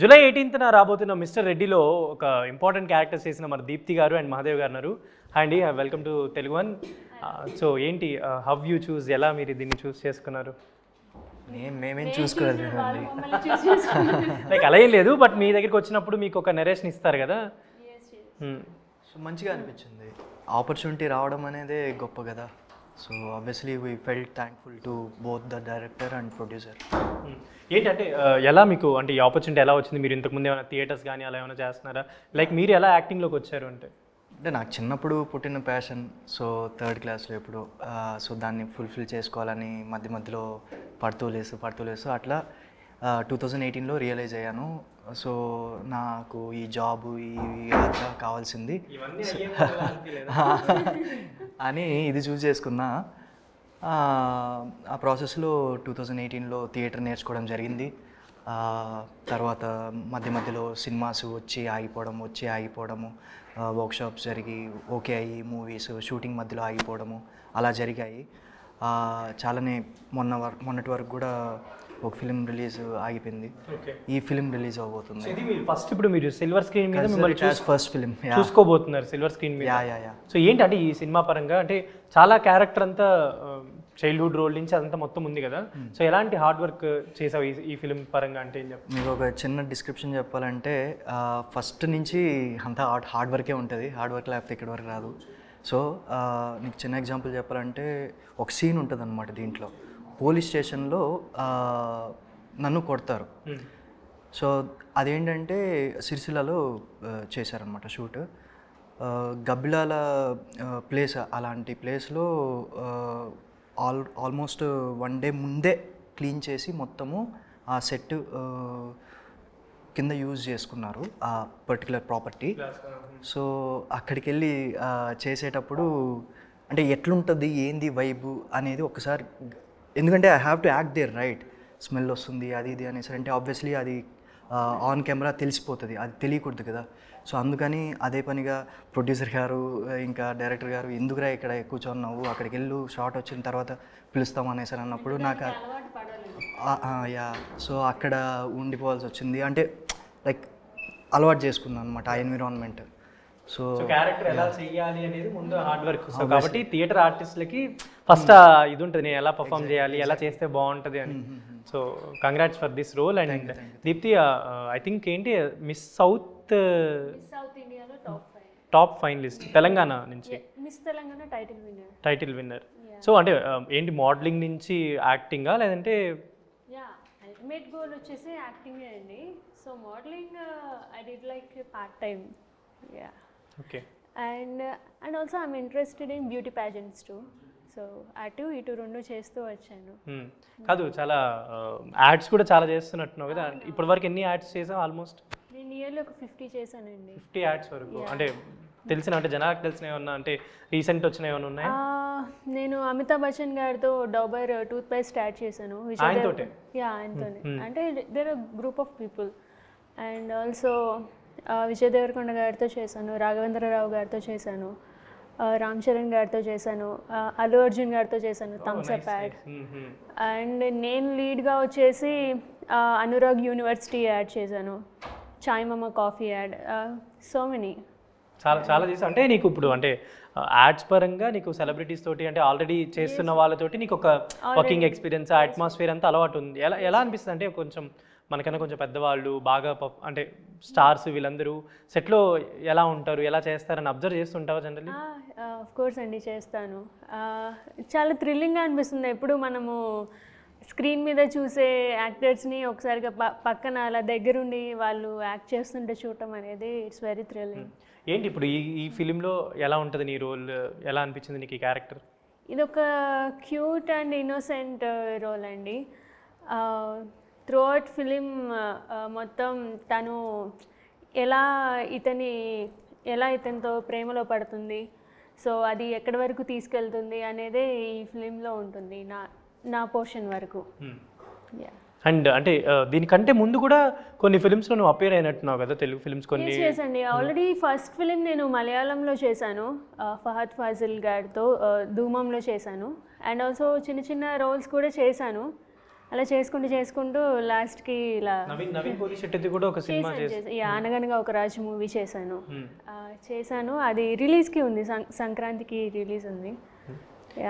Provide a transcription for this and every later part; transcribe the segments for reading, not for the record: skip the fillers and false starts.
July 18న రాబోతున్న mister రెడ్డిలో ఒక important characters చేసిన మన దీప్తి గారు అండ్ మహాదేవ్ గారు ఉన్నారు. హాయ్ అండి, welcome to Telugu one. So ఏంటి హౌ యూ చూస్, ఎలా మీరు దీన్ని చూస్ చేసుకున్నారు? మేమేం చూసుకోవాలి లైక్ అలా ఏం లేదు, బట్ మీ దగ్గరికి వచ్చినప్పుడు మీకు ఒక నెరేషన్ ఇస్తారు కదా. సో మంచిగా అనిపించింది. ఆపర్చునిటీ రావడం అనేదే గొప్ప కదా. So obviously we felt thankful to both the director and producer. ఏంటంటే ఎలా మీకు అంటే ఈ ఆపర్చునిటీ ఎలా వచ్చింది? మీరు ఇంతకుముందు ఏమైనా థియేటర్స్ కానీ అలా ఏమైనా చేస్తున్నారా? లైక్ మీరు ఎలా యాక్టింగ్లోకి వచ్చారు అంటే నాకు చిన్నప్పుడు పుట్టిన ప్యాషన్. సో థర్డ్ క్లాస్లో ఎప్పుడు సో దాన్ని ఫుల్ఫిల్ చేసుకోవాలని మధ్యలో పడుతూ లేసు అట్లా 2018లో రియలైజ్ అయ్యాను. సో నాకు ఈ జాబు అట్లా కావాల్సింది అని ఇది చూస్ చేసుకున్నా. ఆ ప్రాసెస్లో 2018లో థియేటర్ నేర్చుకోవడం జరిగింది. తర్వాత మధ్యలో సినిమాస్ వచ్చి ఆగిపోవడము, వర్క్షాప్స్ జరిగి ఓకే అయ్యి మూవీస్ షూటింగ్ మధ్యలో ఆగిపోవడము అలా జరిగాయి. చాలానే మొన్నటి వరకు కూడా ఒక ఫిలిం రిలీజ్ ఆగిపోయింది. ఈ ఫిలిం రిలీజ్ అవబోతుంది. ఫస్ట్ ఇప్పుడు మీరు సిల్వర్ స్క్రీన్ మీద మిమ్మల్ని ఫస్ట్ ఫిలిం చూసుకోబోతున్నారు సిల్వర్ స్క్రీన్ మీద. సో ఏంటంటే ఈ సినిమా పరంగా అంటే చాలా క్యారెక్టర్ అంతా చైల్డ్హుడ్ రోల్ నుంచి అదంతా మొత్తం ఉంది కదా. సో ఎలాంటి హార్డ్ వర్క్ చేసావు ఈ ఫిలిం పరంగా అంటే ఏం చెప్తాను? మీకు ఒక చిన్న డిస్క్రిప్షన్ చెప్పాలంటే ఫస్ట్ నుంచి అంతా హార్డ్ వర్కే ఉంటుంది. హార్డ్ వర్క్ లేకపోతే ఇక్కడి వరకు రాదు. సో నీకు చిన్న ఎగ్జాంపుల్ చెప్పాలంటే ఒక సీన్ ఉంటుంది అనమాట దీంట్లో. పోలీస్ స్టేషన్లో నన్ను కొడతారు. సో అదేంటంటే సిరిసిల్లలో చేశారనమాట షూట్. గబ్బిలాల ప్లేస్, అలాంటి ప్లేస్లో ఆల్మోస్ట్ 1 డే ముందే క్లీన్ చేసి మొత్తము ఆ సెట్ కింద యూజ్ చేసుకున్నారు ఆ పర్టికులర్ ప్రాపర్టీ. సో అక్కడికి వెళ్ళి చేసేటప్పుడు అంటే ఎట్లుంటుంది ఏంది వైబు అనేది ఒకసారి, ఎందుకంటే I have to act there right. Smell వస్తుంది అది ఇది అనేసి అంటే ఆబ్వియస్లీ అది ఆన్ కెమెరా తెలిసిపోతుంది, అది తెలియకూడదు కదా. సో అందుకని అదే పనిగా ప్రొడ్యూసర్ గారు ఇంకా డైరెక్టర్ గారు ఎందుకురా ఇక్కడ కూర్చొన్నావు, అక్కడికి వెళ్ళు షార్ట్ వచ్చిన తర్వాత పిలుస్తాం అనేసి అన్నప్పుడు నాకు యా సో అక్కడ ఉండిపోవాల్సి వచ్చింది. అంటే లైక్ అలవాటు చేసుకున్నాను అనమాట ఆ ఎన్విరాన్మెంట్. సో క్యారెక్టర్ ఎలా చెయ్యాలి అనేది ముందు హార్డ్ వర్క్. సో కాబట్టి థియేటర్ ఆర్టిస్ట్లకి ఫస్ట్ ఇది ఉంటుంది, నేను ఎలా పర్ఫామ్ చేయాలి, ఎలా చేస్తే బాగుంటుంది అని. So congrats for this role. And Deepti I think ఏంటి మిస్ సౌత్ ఇండియాలో టాప్ ఫైనలిస్ట్ తెలంగాణ నుంచి, miss Telangana title winner. So అంటే ఏంటి మోడలింగ్ నుంచి యాక్టింగా లేదంటే? అల్టిమేట్ గోల్ వచ్చేసి యాక్టింగే అండి. So modelling I did like part time. Okay. And also I'm interested in beauty pageants two. So అటు ఇటు రెండు చేస్తూ వచ్చాను. కాదు, చాలా యాడ్స్ కూడా చాలా చేస్తున్నట్టున్నావు కదా. ఇప్పటి వరకు ఎన్ని యాడ్స్ చేసావు? ఆల్మోస్ట్ నేను ఇయర్లీ ఒక 50 చేశానండి. 50 యాడ్స్ వరకు. అంటే తెలిసిన అంటే జనాలకు తెలిసిన ఏమన్నా అంటే రీసెంట్ వచ్చిన ఏమైనా ఉన్నాయా? నేను అమితాబ్ బచ్చన్ గారితో డాబర్ టూత్ పేస్ట్ స్టార్ట్ చేశాను. ఆయనతోటే? ఆయనతోనే. అంటే there are group of people. And also Vijay Deverakonda గారితో చేశాను, రాఘవేంద్రరావు గారితో చేశాను, రామ్ చరణ్ గారితో చేశాను, అల్లు అర్జున్ గారితో చేశాను థమ్స్ అప్ యాడ్. అండ్ నేను లీడ్గా వచ్చేసి అనురాగ్ యూనివర్సిటీ యాడ్ చేశాను, చాయ్ మమ్మ కాఫీ యాడ్, సో మెనీ. చాలా చేసి అంటే నీకు ఇప్పుడు అంటే యాడ్స్ పరంగా నీకు సెలబ్రిటీస్ తోటి అంటే ఆల్రెడీ చేస్తున్న వాళ్ళతోటి నీకు ఒక వర్కింగ్ ఎక్స్పీరియన్స్, అట్మాస్ఫియర్ అంతా అలవాటు ఉంది. ఎలా అనిపిస్తుంది అంటే కొంచెం మనకన్నా కొంచెం పెద్దవాళ్ళు బాగా అంటే స్టార్స్ వీళ్ళందరూ సెట్లో ఎలా ఉంటారు, ఎలా చేస్తారని అబ్జర్వ్ చేస్తుంటావా జనరల్లీ? ఆఫ్ కోర్స్ అండి, చేస్తాను. చాలా థ్రిల్లింగ్గా అనిపిస్తుంది ఎప్పుడు మనము స్క్రీన్ మీద చూసే యాక్టర్స్ని ఒకసారిగా పక్కన అలా దగ్గరుండి వాళ్ళు యాక్ట్ చేస్తుంటే చూడటం అనేది ఇట్స్ వెరీ థ్రిల్లింగ్. ఏంటి ఇప్పుడు ఈ ఫిలింలో ఎలా ఉంటుంది నీ రోల్, ఎలా అనిపించింది నీకు ఈ క్యారెక్టర్? ఇది ఒక క్యూట్ అండ్ ఇన్నోసెంట్ రోల్ అండి. త్రూఅవుట్ ఫిలిం మొత్తం తను ఎలా ఇతనితో ప్రేమలో పడుతుంది, సో అది ఎక్కడి వరకు తీసుకెళ్తుంది అనేదే ఈ ఫిలింలో ఉంటుంది నా పోర్షన్ వరకు. అండ్ అంటే దీనికంటే ముందు కూడా కొన్ని ఫిల్మ్స్లో నువ్వు అపేర్ అయినట్టున్నావు కదా, తెలుగు ఫిల్మ్స్ కొన్ని చేసండి. ఆల్రెడీ ఫస్ట్ ఫిలిం నేను మలయాళంలో చేశాను, ఫహద్ ఫాజిల్ గారితో ధూమంలో చేశాను. అండ్ ఆల్సో చిన్న చిన్న రోల్స్ కూడా చేశాను. అలా చేసుకుంటూ లాస్ట్కి ఇలా నవీన్ పోలిశెట్టిది కూడా ఒక సినిమా ఈ అనగనగా ఒక రాజు మూవీ చేశాను. అది రిలీజ్కి ఉంది, సంక్రాంతికి రిలీజ్ ఉంది.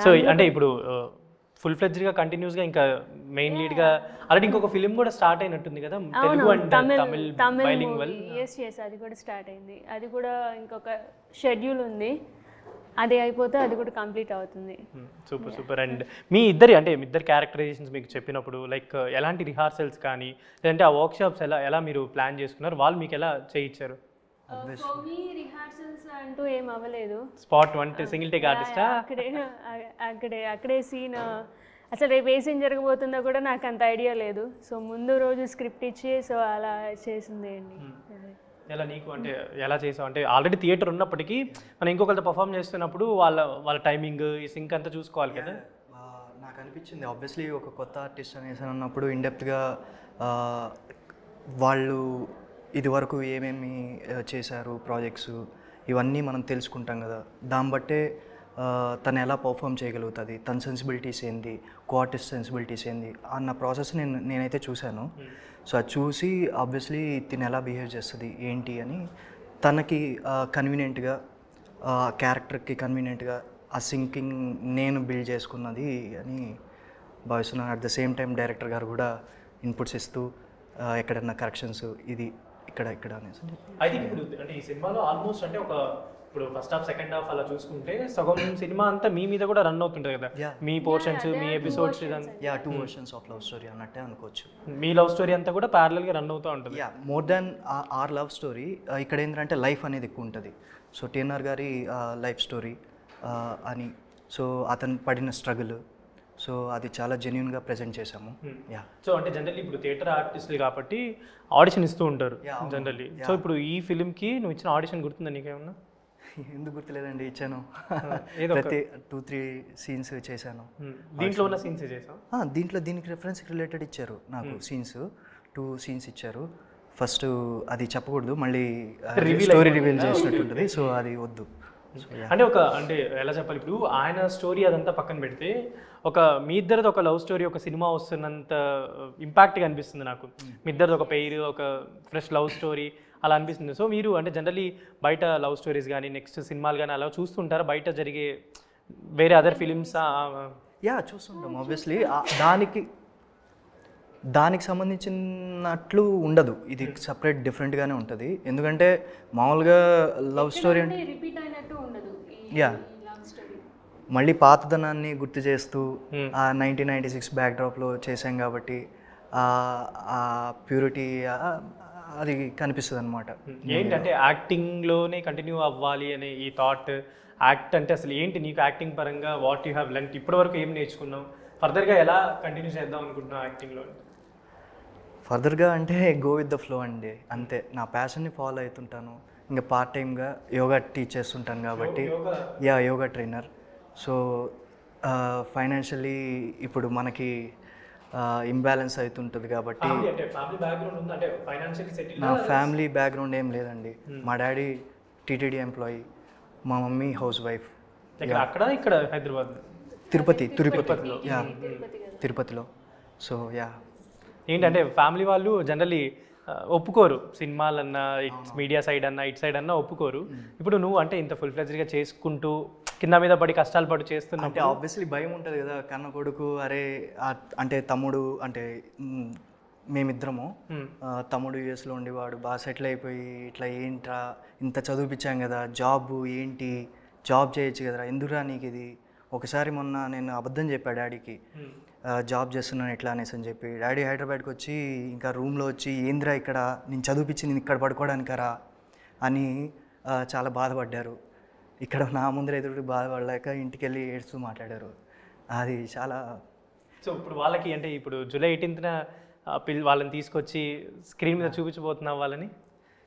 సో అంటే ఇప్పుడు ఫుల్ ఫ్లెడ్జ్డ్గా కంటిన్యూస్గా ఇంకా మెయిన్ లీడ్గా ఆల్రెడీ ఇంకొక ఫిలిం కూడా స్టార్ట్ అయినట్టుంది కదా, Telugu and Tamil bilingual. Yes అది కూడా స్టార్ట్ అయింది. అది కూడా ఇంకొక షెడ్యూల్ ఉంది, అది అయిపోతే అది కూడా కంప్లీట్ అవుతుంది. సూపర్. అండ్ మీ ఇద్దరి క్యారెక్టరైజేషన్స్ మీకు చెప్పినప్పుడు లైక్ ఎలాంటి రిహార్సల్స్ కానీ లేదంటే ఆ వర్క్షాప్స్ ఎలా మీరు ప్లాన్ చేసుకున్నారు, వాళ్ళు మీకు ఎలా చేయించారు? రిహార్సల్స్ అంటూ ఏం అవ్వలేదు. స్పాట్ సింగిల్ టేక్ ఆర్టిస్టా? అక్కడే సీన్ అసలు రేపు ఏ సీన్ జరగబోతుందో కూడా నాకు అంత ఐడియా లేదు. సో ముందు రోజు స్క్రిప్ట్ ఇచ్చి సో అలా చేసింది అండి. ఎలా నీకు అంటే ఎలా చేసావు అంటే ఆల్రెడీ థియేటర్ ఉన్నప్పటికీ మనం ఇంకొకరితో పర్ఫామ్ చేస్తున్నప్పుడు వాళ్ళ టైమింగ్ ఈ సింక్ అంతా చూసుకోవాలి కదా. నాకు అనిపించింది ఆబ్వియస్లీ ఒక కొత్త ఆర్టిస్ట్ అనేసి అన్నప్పుడు ఇన్డెప్త్గా వాళ్ళు ఇదివరకు ఏమేమి చేశారు ప్రాజెక్ట్స్ ఇవన్నీ మనం తెలుసుకుంటాం కదా, దాన్ని బట్టే తను ఎలా పర్ఫామ్ చేయగలుగుతుంది, తన సెన్సిబిలిటీస్ ఏంది, కో ఆర్టిస్ట్ సెన్సిబిలిటీస్ ఏంది అన్న ప్రాసెస్ నేనైతే చూశాను. సో అది చూసి ఆబ్వియస్లీ తిను ఎలా బిహేవ్ చేస్తుంది ఏంటి అని తనకి కన్వీనియంట్గా క్యారెక్టర్కి కన్వీనియంట్గా ఆ సింకింగ్ నేను బిల్డ్ చేసుకున్నది అని భావిస్తున్నాను. At the same time director గారు కూడా ఇన్పుట్స్ ఇస్తూ ఎక్కడన్నా కరెక్షన్స్ ఇది ఇక్కడ అనేసి. ఐ థింక్ ఇప్పుడు అంటే ఈ సినిమాలో ఆల్మోస్ట్ అంటే ఇప్పుడు ఫస్ట్ హాఫ్ సెకండ్ హాఫ్ అలా చూసుకుంటే సగం సినిమా అంతా మీ మీద కూడా రన్ అవుతుంటుంది కదా, మీ పోర్షన్స్ మీ episodes. 2 versions of love story అన్నట్టే అనుకోవచ్చు. మీ లవ్ స్టోరీ అంతా కూడా ప్యారలల్గా రన్ అవుతూ ఉంటుంది. More than or love story ఇక్కడ ఏంటంటే లైఫ్ అనేది ఎక్కువ ఉంటుంది. సో టిఎన్ఆర్ గారి లైఫ్ స్టోరీ అని, సో అతను పడిన స్ట్రగుల్, సో అది చాలా జెన్యున్గా ప్రజెంట్ చేసాము. సో అంటే జనరల్లీ ఇప్పుడు థియేటర్ ఆర్టిస్టులు కాబట్టి ఆడిషన్ ఇస్తూ ఉంటారు జనరల్లీ. సో ఇప్పుడు ఈ ఫిలింకి నువ్వు ఇచ్చిన ఆడిషన్ గుర్తుందా నీకేమన్నా? ఎందుకు గుర్తులేదండి, ఇచ్చాను. ప్రతి 2-3 సీన్స్ చేశాను. దీంట్లో ఉన్న సీన్స్ చేసాం. దీనికి రెఫరెన్స్ రిలేటెడ్ ఇచ్చారు నాకు సీన్స్. 2 సీన్స్ ఇచ్చారు. ఫస్ట్ అది చెప్పకూడదు, మళ్ళీ స్టోరీ రివీల్ చేసినట్టు ఉంటుంది, సో అది వద్దు. అంటే అంటే ఎలా చెప్పాలి, ఇప్పుడు ఆయన స్టోరీ అదంతా పక్కన పెడితే మీ ఇద్దరిది ఒక లవ్ స్టోరీ ఒక సినిమా వస్తున్నంత ఇంపాక్ట్గా అనిపిస్తుంది నాకు. మీ ఇద్దరిది ఒక పెయిర్ ఒక ఫ్రెష్ లవ్ స్టోరీ అలా అనిపిస్తుంది. సో మీరు అంటే జనరల్లీ బయట లవ్ స్టోరీస్ కానీ నెక్స్ట్ సినిమాలు కానీ అలా చూస్తుంటారా, బయట జరిగే వేరే అదర్ ఫిలిమ్స్? చూస్తుంటాం ఆబ్వియస్లీ. దానికి సంబంధించినట్లు ఉండదు, ఇది సపరేట్ డిఫరెంట్గానే ఉంటుంది. ఎందుకంటే మామూలుగా లవ్ స్టోరీ అంటే మళ్ళీ పాతదనాన్ని గుర్తు చేస్తూ ఆ 1996 బ్యాక్డ్రాప్లో చేసాం కాబట్టి ఆ ప్యూరిటీ అది కనిపిస్తుంది అనమాట. ఏంటంటే యాక్టింగ్లోనే కంటిన్యూ అవ్వాలి అనే ఈ థాట్, యాక్ట్ అంటే అసలు ఏంటి నీకు యాక్టింగ్ పరంగా వాట్ యూ హ్యావ్ లెర్న్డ్, ఇప్పటివరకు ఏం నేర్చుకున్నావు, ఫర్దర్గా ఎలా కంటిన్యూ చేద్దాం అనుకుంటున్నావు యాక్టింగ్లో? ఫర్దర్గా అంటే గో విత్ ద ఫ్లో అండి, అంతే. నా ప్యాషన్ని ఫాలో అవుతుంటాను. ఇంకా పార్ట్ టైమ్గా యోగా టీచ్ చేస్తుంటాను కాబట్టి యోగా ట్రైనర్. సో ఫైనాన్షియల్లీ ఇప్పుడు మనకి ఇంబ్యాలెన్స్ అవుతుంటుంది కాబట్టి. నా ఫ్యామిలీ బ్యాక్గ్రౌండ్ ఏం లేదండి. మా డాడీ టీటీడీ ఎంప్లాయీ, మా మమ్మీ హౌస్ వైఫ్. ఇక్కడ హైదరాబాద్ తిరుపతిలో. సో ఏంటంటే ఫ్యామిలీ వాళ్ళు జనరల్లీ ఒప్పుకోరు, సినిమాలన్నా మీడియా సైడ్ అన్నా ఇటు సైడ్ అన్నా ఒప్పుకోరు. ఇప్పుడు నువ్వు అంటే ఇంత ఫుల్ ఫ్లెడ్జ్డ్గా చేసుకుంటూ కింద మీద పడి కష్టాలు పడి చేస్తున్నా అంటే ఆబ్వియస్లీ భయం ఉంటుంది కదా, కన్న కొడుకు అరే అంటే తమ్ముడు అంటే మేమిద్దరము, తమ్ముడు యూఎస్లో ఉండేవాడు బాగా సెటిల్ అయిపోయి ఇట్లా ఏంట్రా ఇంత చదివిపించాం కదా, జాబ్ ఏంటి, జాబ్ చేయొచ్చు కదరా, ఎందుకురా నీకు ఇది. ఒకసారి మొన్న నేను అబద్ధం చెప్పాను డాడీకి, జాబ్ చేస్తున్నాను ఎట్లా అనేసి అని చెప్పి. డాడీ హైదరాబాద్కి వచ్చి ఇంకా రూమ్లో వచ్చి ఏంద్రా ఇక్కడ నేను చదివిపించి నేను ఇక్కడ పడుకోవడానికరా అని చాలా బాధపడ్డారు. ఇక్కడ నా ముందర ఎదురు బాధపడలేక ఇంటికి వెళ్ళి ఏడుస్తూ మాట్లాడారు. అది చాలా. సో ఇప్పుడు వాళ్ళకి అంటే ఇప్పుడు జూలై 18న వాళ్ళని తీసుకొచ్చి స్క్రీన్ మీద చూపించబోతున్నావు వాళ్ళని,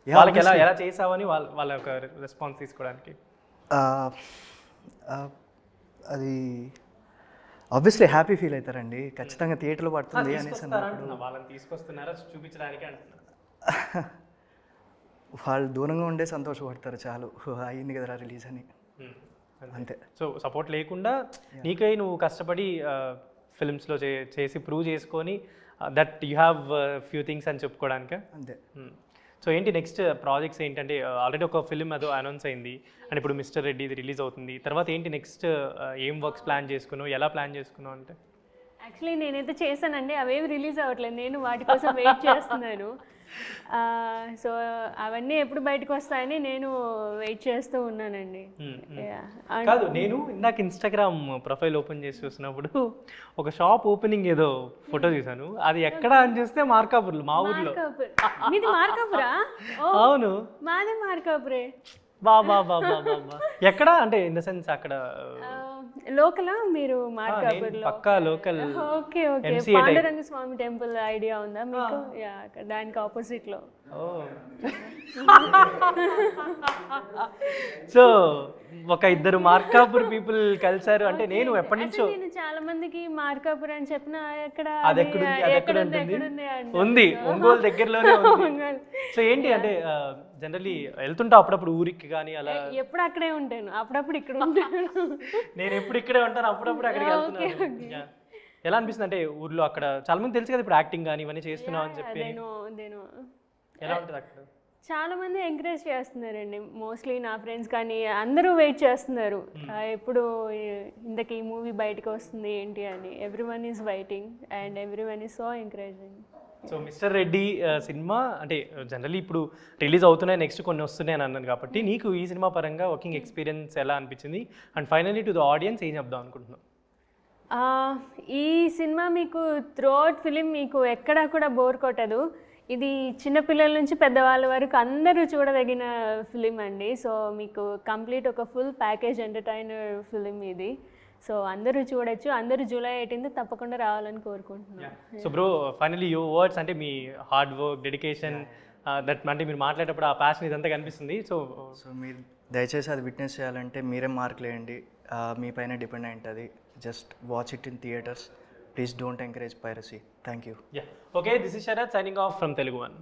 వాళ్ళకి ఎలా చేసావని వాళ్ళ ఒక రెస్పాన్స్ తీసుకోవడానికి. అది ఆబ్వియస్లీ హ్యాపీ ఫీల్ అవుతారండి, ఖచ్చితంగా థియేటర్లో పడుతుంది అనేసి వాళ్ళని తీసుకొస్తున్నారా చూపించడానికి అంటున్నారు. వాళ్ళు దూరంగా ఉండే సంతోషపడతారు, చాలు అయ్యింది కదరా రిలీజ్ అని, అంతే. సో సపోర్ట్ లేకుండా నీకై నువ్వు కష్టపడి ఫిల్మ్స్లో చేసి ప్రూవ్ చేసుకొని that you have few things అని చెప్పుకోవడానికి. అంతే. సో ఏంటి నెక్స్ట్ ప్రాజెక్ట్స్ ఏంటంటే ఆల్రెడీ ఒక ఫిల్మ్ అదో అనౌన్స్ అయింది అండ్ ఇప్పుడు మిస్టర్ రెడ్డి ఇది రిలీజ్ అవుతుంది. తర్వాత ఏంటి నెక్స్ట్ ఏం వర్క్స్ ప్లాన్ చేసుకున్నావు, ఎలా ప్లాన్ చేసుకున్నావు అంటే? యాక్చువల్లీ నేనైతే చేశానండి, అవేవి రిలీజ్ అవ్వట్లేదు, నేను వాటి కోసం వెయిట్ చేస్తున్నాను. సో అవన్నీ ఎప్పుడు బయటకు వస్తాయని నేను వెయిట్ చేస్తూ ఉన్నానండి. కాదు, నేను ఇందాక ఇన్స్టాగ్రామ్ ప్రొఫైల్ ఓపెన్ చేసి చూసినప్పుడు ఒక షాప్ ఓపెనింగ్ ఏదో ఫోటో చూసాను. అది ఎక్కడ అని చూస్తే మార్కాపూర్లో, మా ఊర్లో. మీది మార్కాపురా? అవును, మాది మార్కాపురే. బాబా ఎక్కడ అంటే ఇన్ ద సెన్స్ అక్కడ లోకలా మీరు మార్కాపూర్లో? పక్కా local. Okay okay. Panduranga Swamy temple idea ఉందా మీకు? దానికి ఆపోజిట్ లో. సో ఒక ఇద్దరు మార్కాపూర్ పీపుల్ కలిసారు అంటే నేను ఎప్పటి నుంచో నేను చాలా మందికి మార్కాపూర్ అని చెప్పిన ఎక్కడ అది ఎక్కడ ఉంది, ఒంగోలు దగ్గరలోనే ఉంది. సో ఏంటి అంటే జనరల్లీ వెళ్తుంటా అప్పుడప్పుడు ఊరికి కానీ అలా? ఎప్పుడు అక్కడే ఉంటాను, అప్పుడప్పుడు ఇక్కడ ఉంటాను. నేను ఎప్పుడు ఇక్కడే ఉంటాను, అప్పుడప్పుడు అక్కడికి వెళ్తున్నాను. ఎలా అనిపిస్తుంది అంటే ఊర్లో అక్కడ చాలా మంది తెలుసు కదా ఇప్పుడు యాక్టింగ్ కానీ ఇవన్నీ చేస్తున్నావు అని చెప్పి, ఎలా ఉంటుంది అక్కడ? చాలా మంది ఎంకరేజ్ చేస్తున్నారండి, మోస్ట్లీ నా ఫ్రెండ్స్ కానీ అందరూ వెయిట్ చేస్తున్నారు ఎప్పుడు ఇంతకీ ఈ మూవీ బయటకు వస్తుంది ఏంటి అని. Everyone is waiting and everyone is so encouraging. So mister Reddy cinema అంటే జనరల్లీ ఇప్పుడు రిలీజ్ అవుతున్నాయి, నెక్స్ట్ కొన్ని వస్తున్నాయి అని అన్నాను కాబట్టి నీకు ఈ సినిమా పరంగా వర్కింగ్ ఎక్స్పీరియన్స్ ఎలా అనిపించింది and finally to the audience ఏం చెప్దాం అనుకుంటున్నాను? ఈ సినిమా మీకు త్రూఅవుట్ ఫిలిం మీకు ఎక్కడా కూడా బోర్ కొట్టదు. ఇది చిన్నపిల్లల నుంచి పెద్దవాళ్ళ వరకు అందరూ చూడదగిన ఫిలిం అండి. సో మీకు కంప్లీట్ ఒక ఫుల్ ప్యాకేజ్ ఎంటర్టైనర్ ఫిలిం ఇది. సో అందరూ చూడొచ్చు, అందరూ జూలై 18 తప్పకుండా రావాలని కోరుకుంటున్నాను. So bro finally your words అంటే మీ హార్డ్ వర్క్, డెడికేషన్, దట్ అంటే మీరు మాట్లాడేటప్పుడు ఆ ప్యాషన్ ఇదంతా కనిపిస్తుంది. సో మీరు దయచేసి అది విట్నెస్ చేయాలంటే మీరే మార్కులు వేయండి, మీ పైన డిపెండ్ అయి ఉంటుంది. Just watch it in theatres. Please don't encourage piracy. Thank you. Yeah. Okay, this is Sharat signing off from Telugu One.